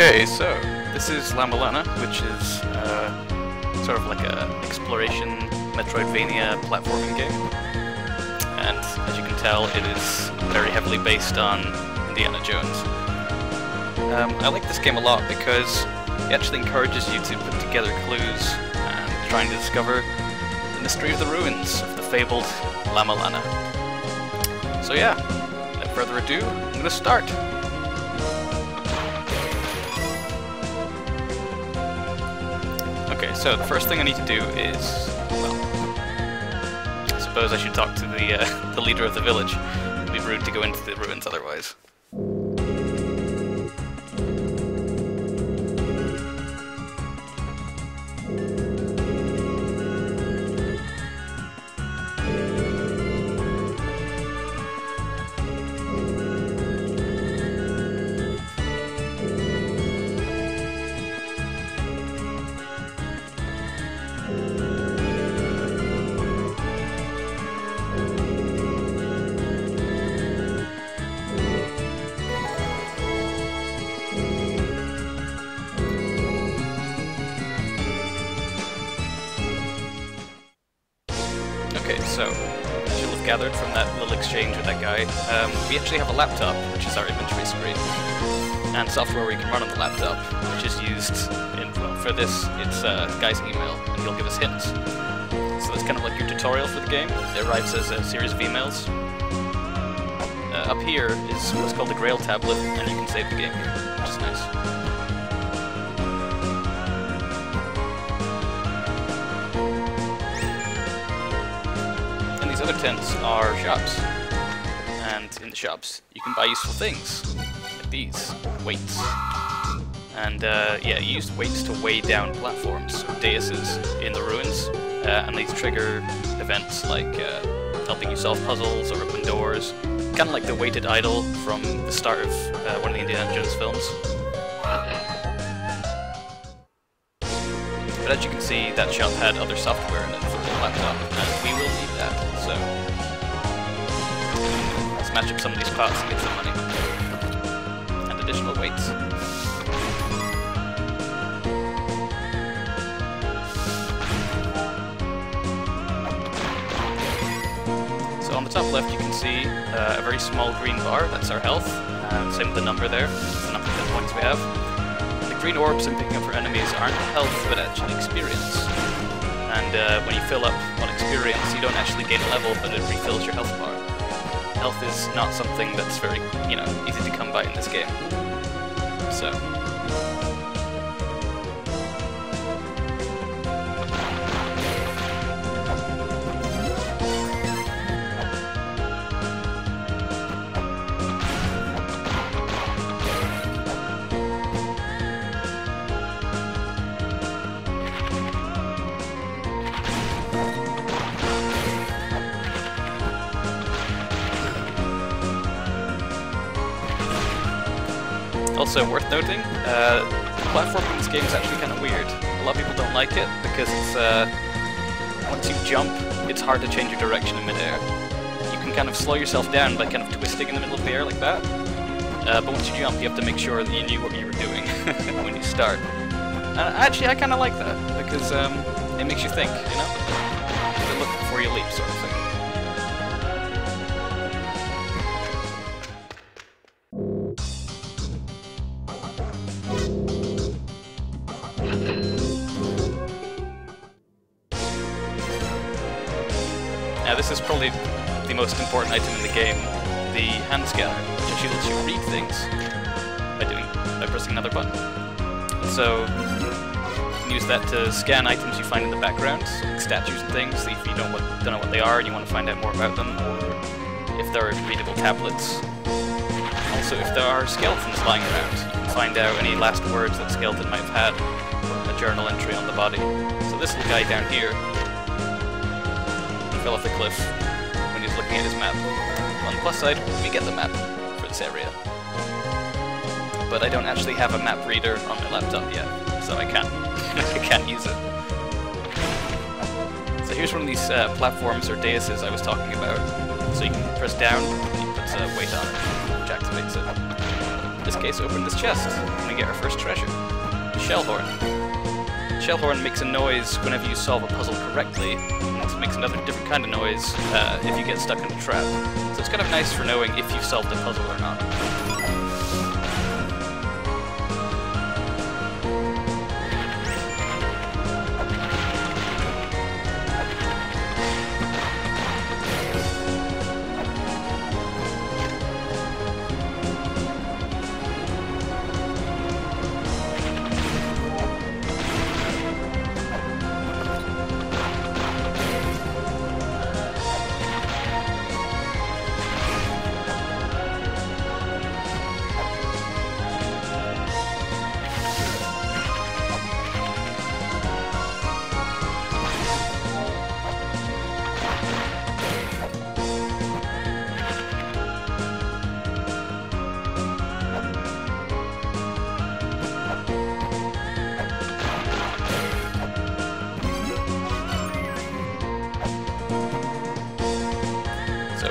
Okay, so this is La-Mulana, which is sort of like a exploration Metroidvania platforming game. And as you can tell, it is very heavily based on Indiana Jones. I like this game a lot because it actually encourages you to put together clues and trying to discover the mystery of the ruins of the fabled La-Mulana. So yeah, without further ado, I'm going to start. Okay, so the first thing I need to do is, well, I suppose I should talk to the leader of the village. It'd be rude to go into the ruins otherwise. Okay, so, as you'll have gathered from that little exchange with that guy, we actually have a laptop, which is our inventory screen, and software we can run on the laptop, which is used in, well, for this, it's the guy's email, and he'll give us hints. So that's kind of like your tutorial for the game. It arrives as a series of emails. Up here is what's called the Grail tablet, and you can save the game here, which is nice. These other tents are shops, and in the shops you can buy useful things, like these, weights. And yeah, you use weights to weigh down platforms, or daises, in the ruins, and these trigger events like helping you solve puzzles or open doors, kind of like the weighted idol from the start of one of the Indiana Jones films. But as you can see, that shop had other software in it for the laptop, and we will need that, so let's match up some of these parts and get some money. And additional weights. So on the top left you can see a very small green bar, that's our health, same with the number there, the number of hit points we have. Green orbs I'm picking up for enemies aren't health, but actually experience. And when you fill up on experience, you don't actually gain a level, but it refills your health bar. Health is not something that's very, easy to come by in this game. So. Also worth noting, the platforming in this game is actually kind of weird. A lot of people don't like it because it's, once you jump, it's hard to change your direction in midair. You can kind of slow yourself down by kind of twisting in the middle of the air like that. But once you jump, you have to make sure that you knew what you were doing when you start. And actually, I kind of like that because it makes you think, You look before you leap, sort of thing. Now this is probably the most important item in the game, the hand scanner, which actually lets you read things by pressing another button. And so you can use that to scan items you find in the background, like statues and things, if you don't know what they are and you want to find out more about them, or if there are readable tablets. Also, if there are skeletons lying around, you can find out any last words that skeleton might have had, or a journal entry on the body. So this little guy down here, fell off the cliff when he was looking at his map. On the plus side, we get the map for this area. But I don't actually have a map reader on my laptop yet, so I can't I can't use it. So here's one of these platforms or daises I was talking about. So you can press down and it puts a weight on it, which activates it. this case, open this chest, and we get our first treasure, the Shellhorn. Shellhorn makes a noise whenever you solve a puzzle correctly, and it makes another different kind of noise if you get stuck in a trap. So it's kind of nice for knowing if you've solved a puzzle or not.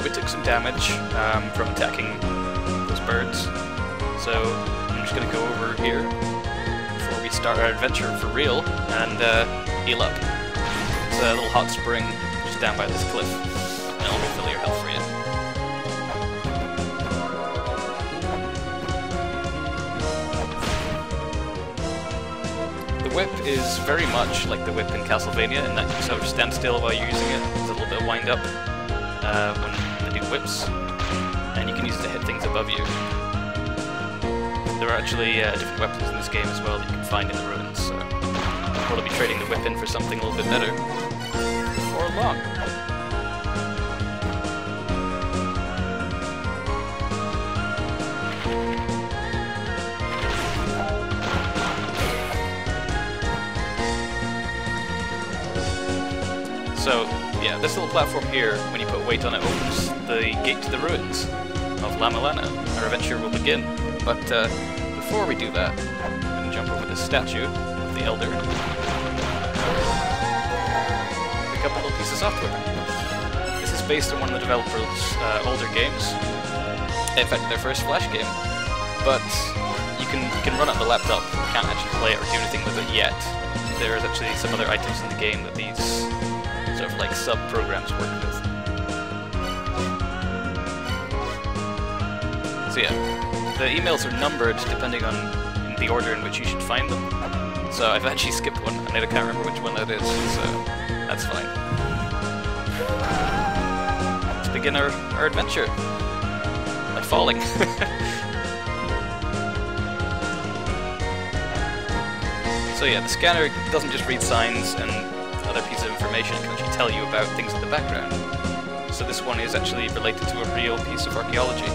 We took some damage from attacking those birds, so I'm just going to go over here before we start our adventure for real and heal up. It's a little hot spring just down by this cliff, and it'll refill your health for you. The whip is very much like the whip in Castlevania in that you sort of stand still while you're using it. There's a little bit of wind up when they do whips, and you can use it to hit things above you. There are actually different weapons in this game as well that you can find in the ruins, so I'll probably be trading the whip in for something a little bit better before long. So, yeah, this little platform here, when you put weight on it, opens the gate to the ruins of La-Mulana. Our adventure will begin. But before we do that, I'm going to jump over this statue of the Elder. Pick up a little piece of software. This is based on one of the developers' older games. In fact, their first Flash game. But you can run it on the laptop. You can't actually play it or do anything with it yet. There's actually some other items in the game that these sort of like sub-programs work with. So yeah, the emails are numbered depending on the order in which you should find them. So I've actually skipped one, and I can't remember which one that is, so that's fine. Let's begin our adventure by falling. So yeah, the scanner doesn't just read signs and other pieces of information, it can actually tell you about things in the background. So this one is actually related to a real piece of archaeology.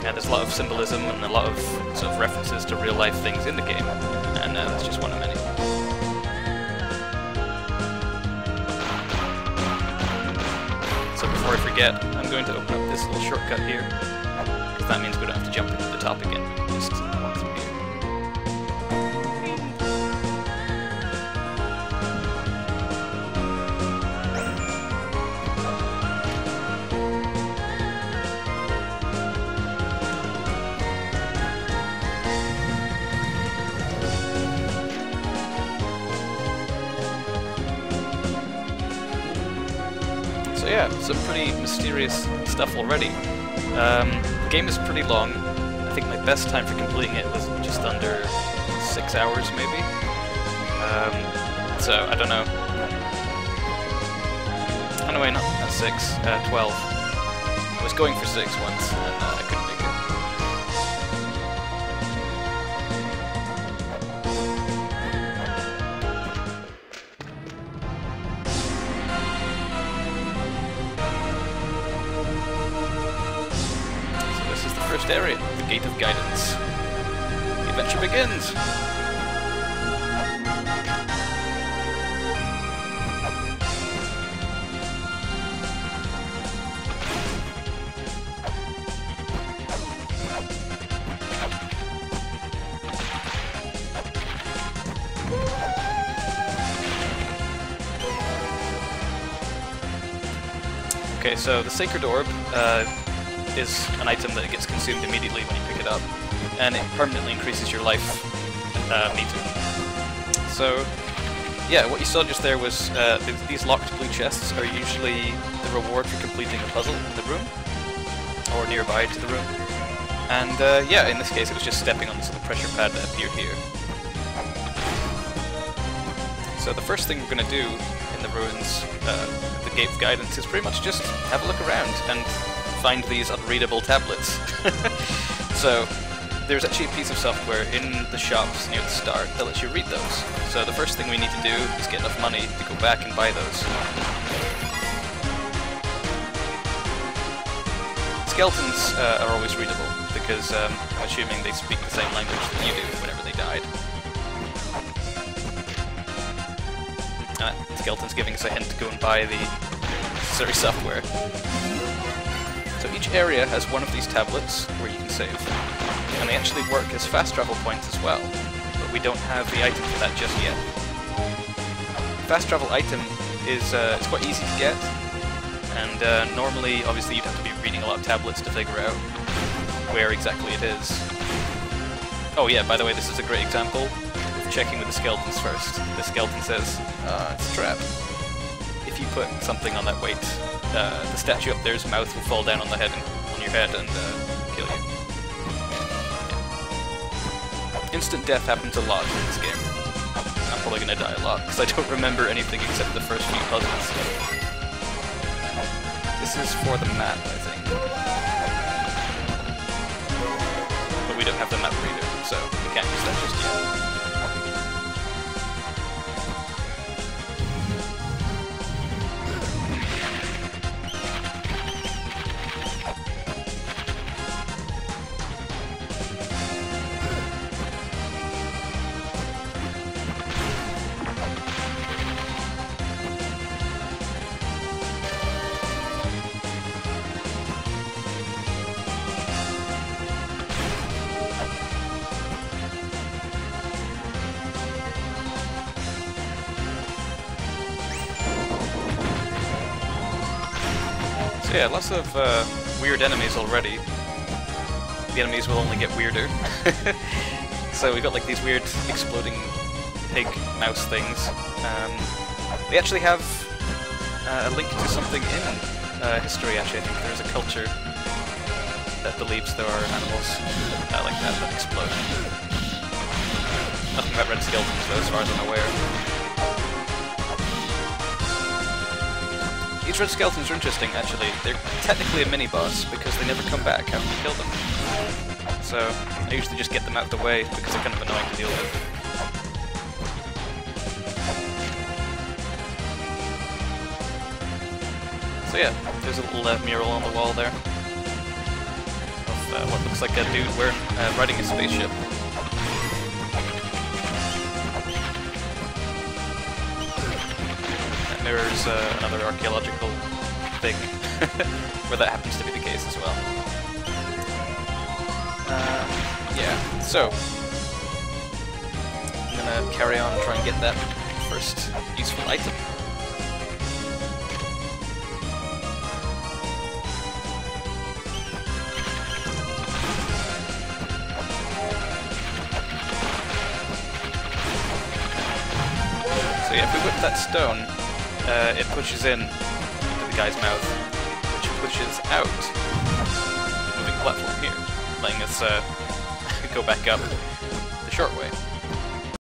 And there's a lot of symbolism and a lot of sort of references to real life things in the game, and that's just one of many. So before I forget, I'm going to open up this little shortcut here, because that means we don't have to jump into the top again, just walk through here. So yeah, some pretty mysterious stuff already. The game is pretty long. I think my best time for completing it was just under 6 hours, maybe. So I don't know. Oh no, wait, not 6, 12. I was going for 6 once, and I couldn't make it. First area, the Gate of Guidance. The adventure begins! Okay, so the Sacred Orb is an item that gets consumed immediately when you pick it up. and it permanently increases your life meter. So, yeah, what you saw just there was these locked blue chests are usually the reward for completing a puzzle in the room, or nearby to the room. And yeah, in this case it was just stepping on this little pressure pad that appeared here. So the first thing we're going to do in the ruins, the Gate of Guidance, is pretty much just have a look around and find these unreadable tablets. So there's actually a piece of software in the shops near the start that lets you read those. So the first thing we need to do is get enough money to go back and buy those. Skeletons are always readable, because I'm assuming they speak the same language that you do whenever they died. Skeleton's giving us a hint to go and buy the necessary software. So each area has one of these tablets where you can save, and they actually work as fast travel points as well, but we don't have the item for that just yet. Fast travel item is it's quite easy to get, and normally, obviously, you'd have to be reading a lot of tablets to figure out where exactly it is. Oh yeah, by the way, this is a great example of checking with the skeletons first. The skeleton says, it's a trap. If you put something on that weight, the statue up there's mouth will fall down on your head and kill you. Yeah. Instant death happens a lot in this game. I'm probably gonna die a lot, because I don't remember anything except the first few puzzles. This is for the map, I think. But we don't have the map reader, so we can't use that just yet. So yeah, lots of weird enemies already. The enemies will only get weirder. So we got like these weird exploding pig mouse things. They actually have a link to something in history, actually. I think there's a culture that believes there are animals like that explode. Nothing about red skeletons though, as far as I'm aware. These red skeletons are interesting, actually. They're technically a mini-boss, because they never come back after you kill them. So, I usually just get them out of the way, because they're kind of annoying to deal with. So yeah, there's a little mural on the wall there, of what looks like a dude riding a spaceship. Mirrors another archaeological thing, where that happens to be the case as well. Yeah, so I'm gonna carry on and try and get that first useful item. So yeah, if we whip that stone, it pushes in into the guy's mouth, which pushes out the moving platform here, letting us go back up the short way.